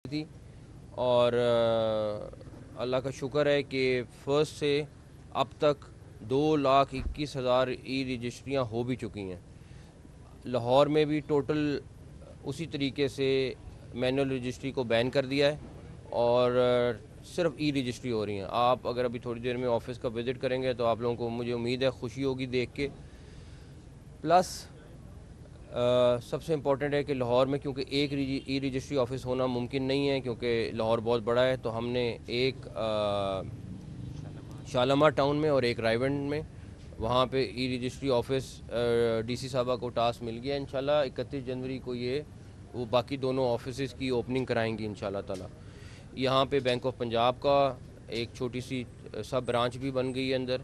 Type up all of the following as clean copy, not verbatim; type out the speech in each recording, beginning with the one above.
تھی اور اللہ کا شکر ہے کہ فرسٹ سے اب تک 2,21,000 ای رجسٹریاں ہو بھی چکی ہیں. لاہور میں بھی ٹوٹل اسی طریقے سے مینول رجسٹری کو بین کر دیا ہے اور صرف ای رجسٹری ہو رہی ہیں. آپ اگر ابھی تھوڑی دیر میں آفس کا وزٹ کریں گے تو آپ لوگوں کو مجھے امید ہے خوشی ہوگی دیکھ کے. پلس سب سے امپورٹنٹ ہے کہ لاہور میں کیونکہ ایک ای رجسٹری آفس ہونا ممکن نہیں ہے کیونکہ لاہور بہت بڑا ہے, تو ہم نے ایک شالامار ٹاؤن میں اور ایک رائے ونڈ میں وہاں پہ ای رجسٹری آفس ڈی سی صاحبہ کو ٹاسک مل گیا. انشاءاللہ 31 جنوری کو وہ باقی دونوں آفیسز کی اوپننگ کرائیں گی انشاءاللہ تعالی. یہاں پہ بینک آف پنجاب کا ایک چھوٹی سی سب برانچ بھی بن گئی ہے اندر,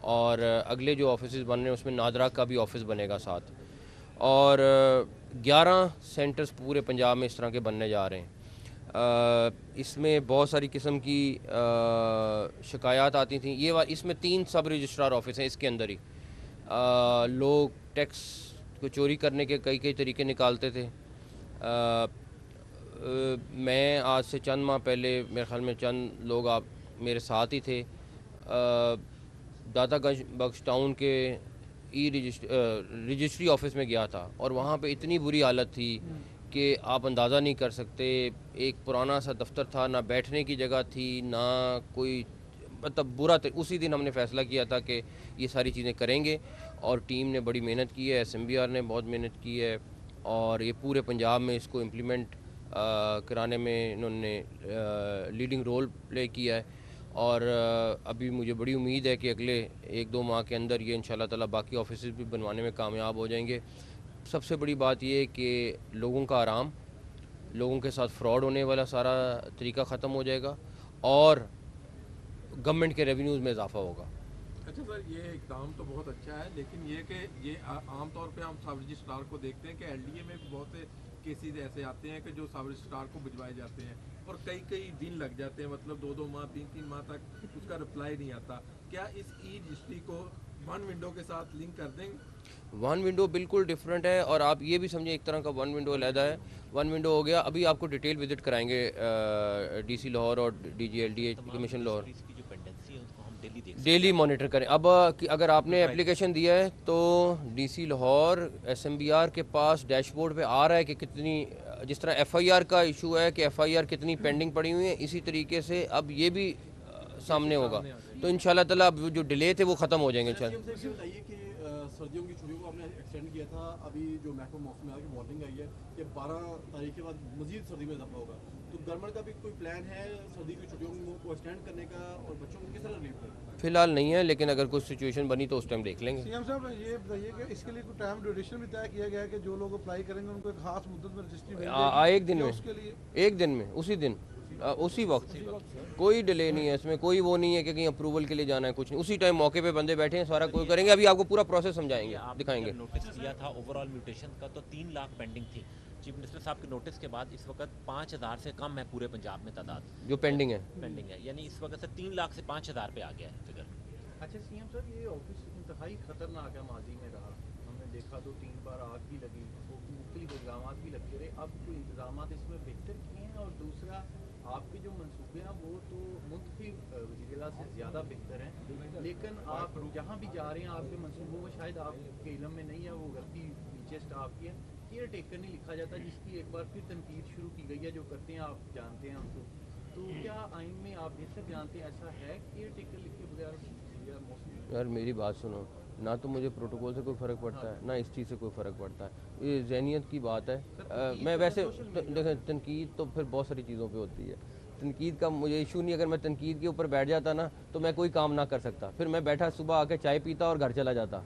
اور اگلے جو آفیسز بن رہے ہیں اس میں نادرا کا بھی آفس بنے گا ساتھ, اور 11 سینٹرز پورے پنجاب میں اس طرح کے بننے جا رہے ہیں. اس میں بہت ساری قسم کی شکایات آتی تھیں. اس میں 3 سب رجسٹرار آفس ہیں اس کے اندر ہی. لوگ ٹیکس کو چوری کرنے کے کئی طریقے نکالتے تھے. میں آج سے چند ماہ پہلے میرے خیال میں چند لوگ آپ میرے ساتھ ہی تھے, داتا گنج بخش ٹاؤن کے رجسٹری آفس میں گیا تھا اور وہاں پہ اتنی بری حالت تھی کہ آپ اندازہ نہیں کر سکتے. ایک پرانا سا دفتر تھا, نہ بیٹھنے کی جگہ تھی نہ کوئی, مطلب برا. اسی دن ہم نے فیصلہ کیا تھا کہ یہ ساری چیزیں کریں گے اور ٹیم نے بڑی محنت کی ہے, ایس ایم بی آر نے بہت محنت کی ہے اور یہ پورے پنجاب میں اس کو امپلیمنٹ کرانے میں انہوں نے لیڈنگ رول پلے کیا ہے. اور ابھی مجھے بڑی امید ہے کہ اگلے 1-2 ماہ کے اندر یہ انشاءاللہ تعالی باقی آفیسز بھی بنوانے میں کامیاب ہو جائیں گے. سب سے بڑی بات یہ ہے کہ لوگوں کا آرام, لوگوں کے ساتھ فراڈ ہونے والا سارا طریقہ ختم ہو جائے گا اور گورنمنٹ کے ریونیوز میں اضافہ ہوگا. اچھا سر, یہ اقدام تو بہت اچھا ہے, لیکن یہ کہ یہ عام طور پہ ہم سب رجسٹرار کو دیکھتے ہیں کہ ایل ڈی اے میں بہت سے کیسز ایسے آتے ہیں کہ جو سب رجسٹرار کو بھجوائے جاتے ہیں اور کئی دن لگ جاتے ہیں, مطلب 2 ماہ 3 ماہ تک اس کا رپلائی نہیں آتا. کیا اس ای رجسٹری کو 1 ونڈو کے ساتھ لنک کر دیں گے؟ 1 ونڈو بالکل ڈیفرنٹ ہے, اور آپ یہ بھی سمجھیں ایک طرح کا 1 ونڈو علیحدہ ہے. 1 ونڈو ہو گیا. ابھی آپ کو ڈیٹیل وزٹ کرائیں گے ڈی سی لاہور اور D G L D A commission Lahore, daily monitor کریں. اب اگر آپ نے اپلیکیشن دیا ہے تو D C Lahore S M B R کے پاس ڈیش بورڈ پہ آ رہا ہے کہ کتنی, جس طرح ایف آئی آر کا ایشو ہے کہ ایف آئی آر کتنی پینڈنگ پڑی ہوئی ہیں, اسی طریقے سے اب یہ بھی سامنے ہوگا. تو انشاءاللہ تعالیٰ اب جو ڈیلے تھے وہ ختم ہو جائیں گے. سردیوں کی چھٹیوں کو آپ نے ایکسٹینڈ کیا تھا, ابھی جو محکمہ موسم ہے کی وارننگ آئی ہے کہ 12 تاریخ کے بعد مزید سردی میں اضافہ ہوگا, تو گورنمنٹ کا بھی کوئی پلان ہے سردی کی چھٹیوں کو ایکسٹینڈ کرنے کا اور بچوں کو کس طرح ریلیف کرے؟ فی الحال نہیں ہے, لیکن اگر کوئی سچویشن بنی تو اس ٹائم دیکھ لیں گے. سی ایم صاحب یہ بتائیے کہ اس کے لیے کوئی ٹائم ڈیوریشن بھی طے کیا گیا ہے کہ جو لوگ اپلائی کریں گے ان کو ایک خاص مدت میں رجسٹری مل جائے گی؟ ایک دن میں, اس کے لیے ایک دن میں, اسی دن اسی وقت, کوئی ڈیلے نہیں ہے اس میں, کوئی وہ نہیں ہے کہ کہیں اپروول کے لیے جانا ہے, کچھ نہیں. اسی ٹائم موقع پہ بندے بیٹھے ہیں, سارا کوئی کریں گے. ابھی آپ کو پورا پروسیس سمجھائیں گے, دکھائیں گے. نوٹس دیا تھا اوور آل میوٹیشن کا تو 3 لاکھ پینڈنگ تھی. چیف منسٹر صاحب کے نوٹس کے بعد اس وقت 5,000 سے کم ہے پورے پنجاب میں تعداد جو پینڈنگ ہے, یعنی اس وقت سے 3 لاکھ سے 5,000 پہ آ گیا ہے فگر. اچھا سی ایم صاحب, یہ آفس انتہائی خطرناک ہے, ماضی میں رہا, ہم نے دیکھا 2-3 بار آگ بھی لگی, مختلف الزامات بھی لگتے رہے. اب جو انتظامات اس میں بہتر کیے ہیں, اور دوسرا آپ کے جو منصوبے ہیں وہ تو منتخب وزیر اعلیٰ سے زیادہ بہتر ہیں, لیکن آپ جہاں بھی جا رہے ہیں آپ کے منصوبوں میں شاید آپ کے علم میں نہیں ہے, وہ غلطی نیچے اسٹاف کی ہے. کیئر ٹیکر نہیں لکھا جاتا, جس کی ایک بار پھر تنقید شروع کی گئی ہے, جو کرتے ہیں آپ جانتے ہیں ہم کو. تو کیا آئین میں آپ بہتر جانتے ہیں ایسا ہے کیئر ٹیکر لکھے بغیر؟ یار میری بات سنو, نہ تو مجھے پروٹوکول سے کوئی فرق پڑتا ہے نہ اس چیز سے کوئی فرق پڑتا ہے, یہ ذہنیت کی بات ہے. میں ویسے دیکھیں تنقید تو پھر بہت ساری چیزوں پہ ہوتی ہے. تنقید کا مجھے ایشو نہیں, اگر میں تنقید کے اوپر بیٹھ جاتا نا تو میں کوئی کام نہ کر سکتا. پھر میں بیٹھا صبح آ کے چائے پیتا اور گھر چلا جاتا,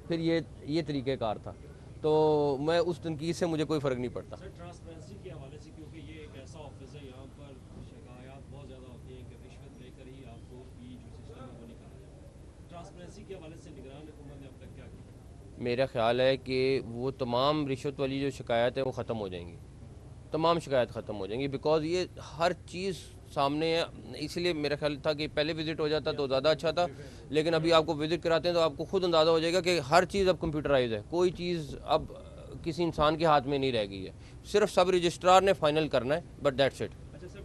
پھر یہ طریقہ کار تھا. تو میں اس تنقید سے مجھے کوئی فرق نہیں پڑتا. ٹرانسپیرنسی کے حوالے سے, کیونکہ یہ ایک ایسا آفس ہے یہاں پر شکایات بہت زیادہ ہوتی ہیں کہ رشوت لے کر ہی آپ کو جو سسٹم ہے وہ نکالا جاتا ہے. ٹرانسپیرنسی کے حوالے سے نگران حکومت نے اب تک کیا کیا؟ میرا خیال ہے کہ وہ تمام رشوت والی جو شکایت ہے وہ ختم ہو جائیں گی, تمام شکایت ختم ہو جائیں گی, بیکاز یہ ہر چیز سامنے ہے. اس لیے میرا خیال تھا کہ پہلے وزٹ ہو جاتا تو زیادہ اچھا تھا, لیکن ابھی آپ کو وزٹ کراتے ہیں تو آپ کو خود اندازہ ہو جائے گا کہ ہر چیز اب کمپیوٹرائز ہے, کوئی چیز اب کسی انسان کے ہاتھ میں نہیں رہ گئی ہے, صرف سب رجسٹرار نے فائنل کرنا ہے, بٹ دیٹس اٹ.